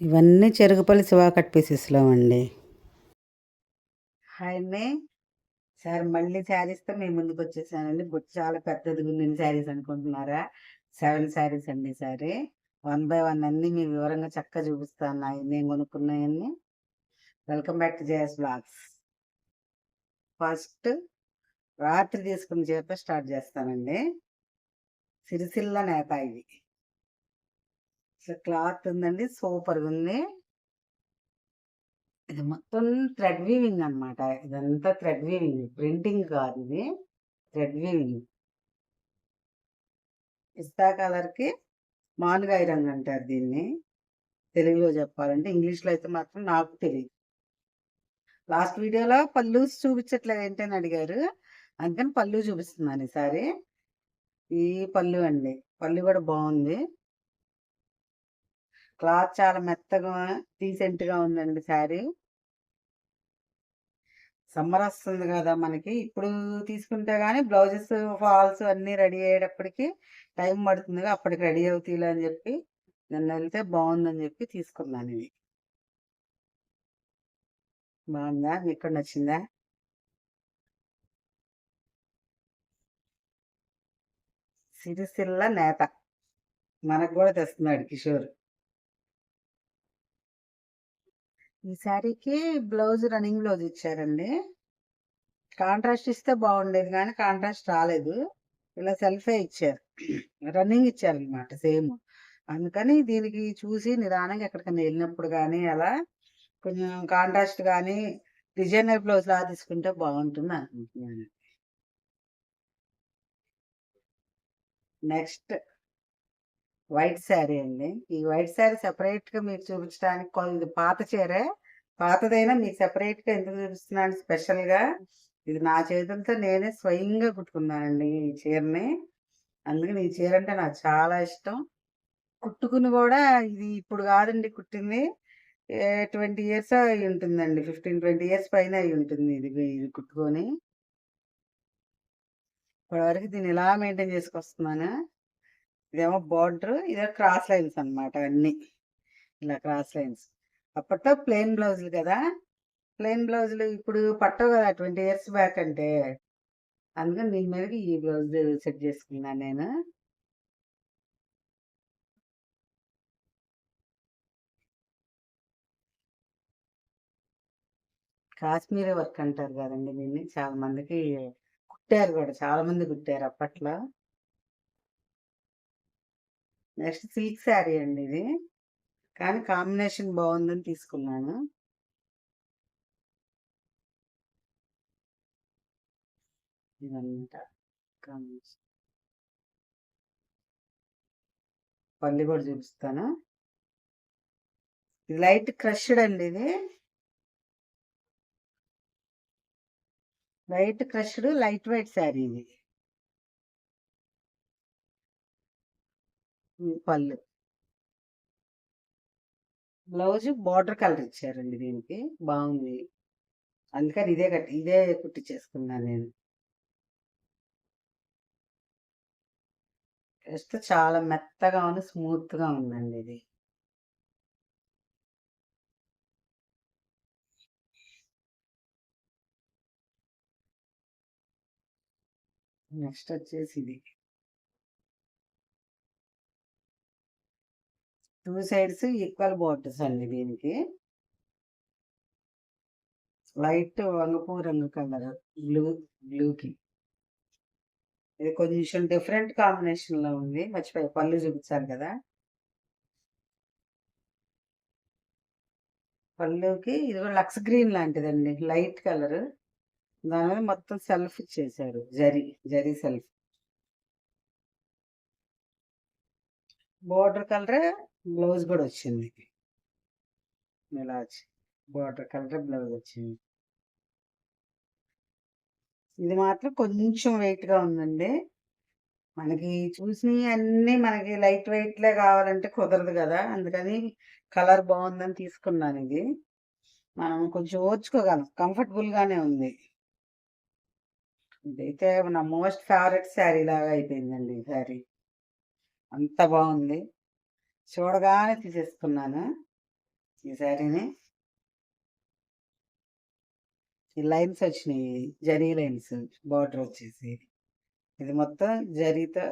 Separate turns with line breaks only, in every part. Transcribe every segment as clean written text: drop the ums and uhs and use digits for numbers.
ఇవన్నీ చెరుగుపల్లి శివా కట్ పీసెస్లో అండి. హాయ్ అండి. సార్ మళ్ళీ శారీస్తో మీ ముందుకు వచ్చేసానండి. బుట్ట చాలా పెద్దది ఉంది శారీస్ అనుకుంటున్నారా? 7 శారీస్ అండి సారీ. 1 బై 1 అన్నీ మీ వివరంగా చక్కగా చూపిస్తాను. నేను కొనుక్కున్నాయన్నీ. Welcome back to JS blogs. First రాత్రి తీసుకున్న చీరతో స్టార్ట్ చేస్తానండి. సిరిసిల్ల నేత ఇది. క్లాత్ ఉందండి, సూపర్గా ఉంది. ఇది మొత్తం థ్రెడ్ వీవింగ్ అనమాట. ఇదంతా థ్రెడ్ వీవింగ్, ప్రింటింగ్ కాదు, ఇది థ్రెడ్ వీవింగ్. పిస్తా కలర్కి మానుగాయ రంగు అంటారు దీన్ని తెలుగులో చెప్పాలంటే. ఇంగ్లీష్లో అయితే మాత్రం నాకు తెలియదు. లాస్ట్ వీడియోలో పళ్ళు చూపించట్లేదు ఏంటని అడిగారు, అందుకని పళ్ళు చూపిస్తున్నాను ఈసారి. ఈ పళ్ళు అండి, పళ్ళు కూడా బాగుంది. క్లాత్ చాలా మెత్తగా డీసెంట్గా ఉందండి శారీ. సమ్మర్ వస్తుంది కదా మనకి, ఇప్పుడు తీసుకుంటే కానీ బ్లౌజెస్ ఫాల్స్ అన్నీ రెడీ అయ్యేటప్పటికి టైం పడుతుందిగా, అప్పటికి రెడీ అవుతాయిలే అని చెప్పి నిన్న వెళ్తే బాగుందని చెప్పి తీసుకున్నాను. ఇది బాగుందా? మీకు నచ్చిందా? సిరిసిల్ల నేత మనకు కూడా తెస్తున్నాడు కిషోర్. ఈ శారీకి బ్లౌజ్ రన్నింగ్ బ్లౌజ్ ఇచ్చారండి. కాంట్రాస్ట్ ఇస్తే బాగుండేది కానీ కాంట్రాస్ట్ రాలేదు. ఇలా సెల్ఫే ఇచ్చారు, రన్నింగ్ ఇచ్చారనమాట సేమ్. అందుకని దీనికి చూసి నిదానంగా ఎక్కడికైనా వెళ్ళినప్పుడు కానీ అలా కొంచెం కాంట్రాస్ట్ కానీ డిజైనర్ బ్లౌజ్ లా తీసుకుంటే బాగుంటుంది అనుకుంటున్నాను. నెక్స్ట్ వైట్ శారీ అండి. ఈ వైట్ శారీ సెపరేట్గా మీకు చూపించడానికి ఇది పాత చీరే, పాతదైనా మీకు సెపరేట్గా ఎందుకు చూపిస్తున్నాను స్పెషల్గా. ఇది నా చేతులతో నేనే స్వయంగా కుట్టుకున్నానండి ఈ చీరని. అందుకని ఈ చీర అంటే నాకు చాలా ఇష్టం. కుట్టుకుని కూడా ఇది ఇప్పుడు కాదండి కుట్టింది, 20 ఇయర్స్ అయి ఉంటుందండి. 15-20 ఇయర్స్ పైన అయి ఉంటుంది ఇది ఇది కుట్టుకొని. ఇప్పటివరకు దీన్ని ఇలా మెయింటైన్ చేసుకొస్తున్నాను. ఇదేమో బార్డర్, ఇదే క్రాస్ లైన్స్ అనమాట. అన్నీ ఇలా క్రాస్ లైన్స్. అప్పట్లో ప్లెయిన్ బ్లౌజులు కదా, ప్లెయిన్ బ్లౌజులు ఇప్పుడు పట్టవు కదా 20 ఇయర్స్ బ్యాక్ అంటే. అందుకని దీని మీదకి ఈ బ్లౌజ్ సెట్ చేసుకున్నాను నేను. కాశ్మీరీ వర్క్ అంటారు కదండి దీన్ని, చాలా మందికి కుట్టారు కూడా, చాలా మంది కుట్టారు అప్పట్లో. నెక్స్ట్ సిల్క్ శారీ అండి ఇది, కానీ కాంబినేషన్ బాగుందని తీసుకున్నాను. ఇదంతా కాంబినేషన్. పళ్ళు కూడా చూపిస్తాను. ఇది లైట్ క్రష్డ్ అండి, ఇది light crushed light weight sari ఇది. పళ్ళు, బ్లౌజ్ బార్డర్ కలర్ ఇచ్చారండి దీనికి, బాగుంది. అందుకని ఇదే కుట్టించేసుకున్నాను నేను. జస్ట్ చాలా మెత్తగా ఉంది, స్మూత్ గా ఉందండి ఇది. నెక్స్ట్ వచ్చేసి ఇది 2 సైడ్స్ ఈక్వల్ బార్డర్స్ అండి దీనికి. లైట్ వంగపూ రంగు కలర్, బ్లూకి. ఇది కొంచెం డిఫరెంట్ కాంబినేషన్ లో ఉంది, మర్చిపోయి పళ్ళు చూపించాలి కదా. పళ్ళుకి ఇది కూడా లక్స్ గ్రీన్ లాంటిదండి, లైట్ కలర్. దాని మీద మొత్తం సెల్ఫ్ ఇచ్చేసారు, zari self. Border colour blouse కూడా వచ్చింది, ఇలా వచ్చి బోర్డర్ కలర్ బ్లౌజ్ వచ్చింది. ఇది మాత్రం కొంచెం వెయిట్ గా ఉందండి. మనకి చూసినవి అన్నీ మనకి లైట్ వెయిట్లే కావాలంటే కుదరదు కదా, అందుకని కలర్ బాగుందని తీసుకున్నాను ఇది. మనం కొంచెం ఓర్చుకోగలం, కంఫర్టబుల్ గానే ఉంది. ఇదైతే నా మోస్ట్ ఫేవరెట్ శారీ లాగా అయిపోయిందండి ఈ శారీ. అంత బాగుంది, చూడగానే తీసేసుకున్నాను. ఈ శారీని ఈ లైన్స్ వచ్చినాయి, జరీ లైన్స్, బార్డర్ వచ్చేసి ఇది మొత్తం జరీతో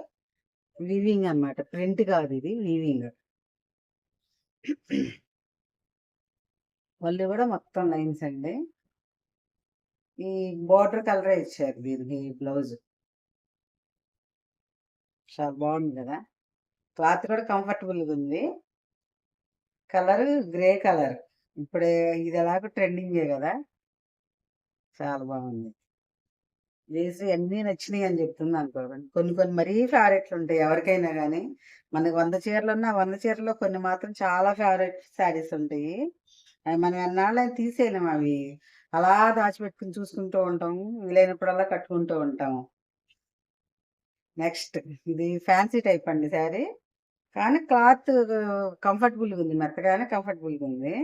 వీవింగ్ అన్నమాట. ప్రింట్ కాదు, ఇది వీవింగ్. వాళ్ళు కూడా మొత్తం లైన్స్ అండి. ఈ బార్డర్ కలరే ఇచ్చారు దీనికి బ్లౌజ్. చాలా బాగుంది కదా. క్లాత్ కూడా కంఫర్టబుల్గా ఉంది. Colour grey colour. ఇప్పుడే ఇది ఎలాగో ట్రెండింగే కదా. చాలా బాగుంది. వేసి అన్నీ నచ్చినాయి అని చెప్తుంది అనుకోండి. కొన్ని కొన్ని మరీ ఫేవరెట్లు ఉంటాయి ఎవరికైనా కానీ. మనకి 100 చీరలు ఉన్నా 100 చీరల్లో కొన్ని మాత్రం చాలా ఫేవరెట్ శారీస్ ఉంటాయి. అవి మనం ఎన్నాళ్ళని తీసేయలేము అవి. అలా దాచిపెట్టుకుని చూసుకుంటూ ఉంటాము. వీలైనప్పుడల్లా కట్టుకుంటూ ఉంటాము. నెక్స్ట్ ఇది ఫ్యాన్సీ టైప్ అండి శారీ. కానీ క్లాత్ కంఫర్టబుల్గా ఉంది, మెత్తగానే కంఫర్టబుల్గా ఉంది.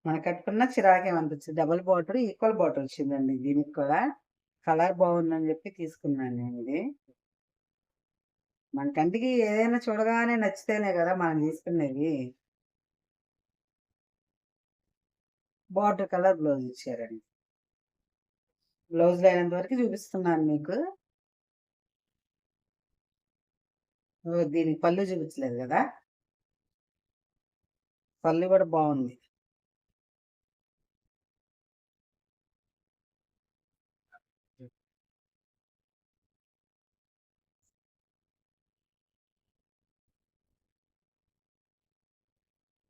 మనం కట్టుకున్న చిరాకేమనిపించింది. డబుల్ బార్డర్, ఈక్వల్ బార్డర్ వచ్చిందండి దీనికి కూడా. కలర్ బాగుందని చెప్పి తీసుకున్నాను నేను ఇది. మన కంటికి ఏదైనా చూడగానే నచ్చితేనే కదా మనం తీసుకునేది. బార్డర్ కలర్ బ్లౌజ్ ఇచ్చారండి. బ్లౌజ్ లేనంత వరకు చూపిస్తున్నాను మీకు. దీనికి పళ్ళు చూపించలేదు కదా. పళ్ళు కూడా బాగుంది.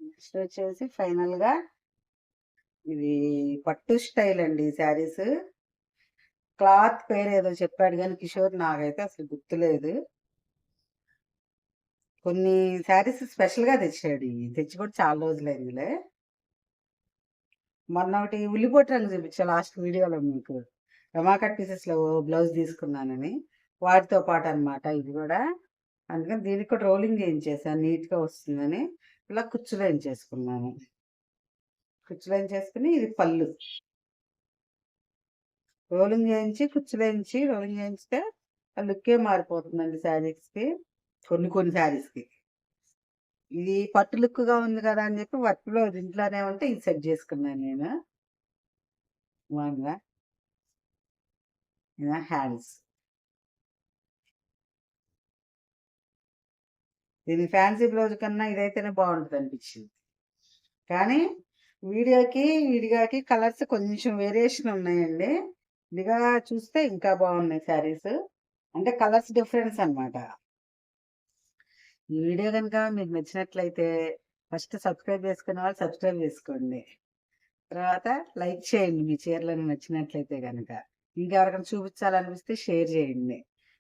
నెక్స్ట్ వచ్చేసి ఫైనల్ గా ఇది పట్టు స్టైల్ అండి ఈ శారీస్. క్లాత్ పేరు ఏదో చెప్పాడు కానీ కిషోర్, నాకైతే అసలు గుర్తులేదు. కొన్ని శారీస్ స్పెషల్ గా తెచ్చాడు. తెచ్చి కూడా చాలా రోజులైందిలే. మొన్న ఒకటి ఉల్లిపొట్టు రంగు చూపించా లాస్ట్ వీడియోలో మీకు. రమాకట్ పీసెస్ లో బ్లౌజ్ తీసుకున్నానని, వాటితో పాటు అన్నమాట ఇది కూడా. అందుకని దీనికి కూడా రోలింగ్ చేయించేసాను, నీట్ గా వస్తుందని. ఇలా కుచ్చులు వేయించేసుకున్నాను. కుచ్చులు వేయించేసుకుని ఇది పళ్ళు. రోలింగ్ చేయించి కుచ్చులు వేయించి రోలింగ్ చేయించితే ఆ లుక్కే మారిపోతుందండి శారీస్ కి. కొన్ని కొన్ని శారీస్ కి ఇది పట్టు లుక్ గా ఉంది కదా అని చెప్పి వర్క్లో ఇంట్లోనే ఉంటే ఇది సెట్ చేసుకున్నాను నేను. బాగుందా. హ్యాండ్స్. దీని ఫ్యాన్సీ బ్లౌజ్ కన్నా ఇదైతేనే బాగుంటుంది అనిపించింది. కానీ వీడియోకి విడిగాకి కలర్స్ కొంచెం వేరియేషన్ ఉన్నాయండి. ఇదిగా చూస్తే ఇంకా బాగున్నాయి శారీస్. అంటే కలర్స్ డిఫరెన్స్ అన్నమాట. ఈ వీడియో కనుక మీకు నచ్చినట్లయితే ఫస్ట్ సబ్స్క్రైబ్ చేసుకునే వాళ్ళు సబ్స్క్రైబ్ చేసుకోండి. తర్వాత లైక్ చేయండి మీ చీరలను నచ్చినట్లయితే కనుక. ఇంకెవరికైనా చూపించాలనిపిస్తే షేర్ చేయండి.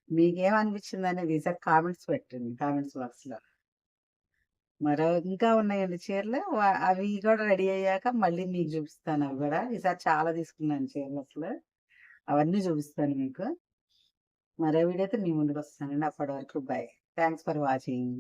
మీకేమనిపించింది అనేది ఈసారి కామెంట్స్ పెట్టండి కామెంట్స్ బాక్స్లో. మరో ఇంకా ఉన్నాయండి చీరలు. అవి కూడా రెడీ అయ్యాక మళ్ళీ మీకు చూపిస్తాను. అవి కూడా ఈసారి చాలా తీసుకున్నాను చీరలు అసలు. అవన్నీ చూపిస్తాను మీకు. మరో వీడియోతో మీ ముందుకు వస్తానండి. అప్పటి వరకు బాయ్. Thanks for watching.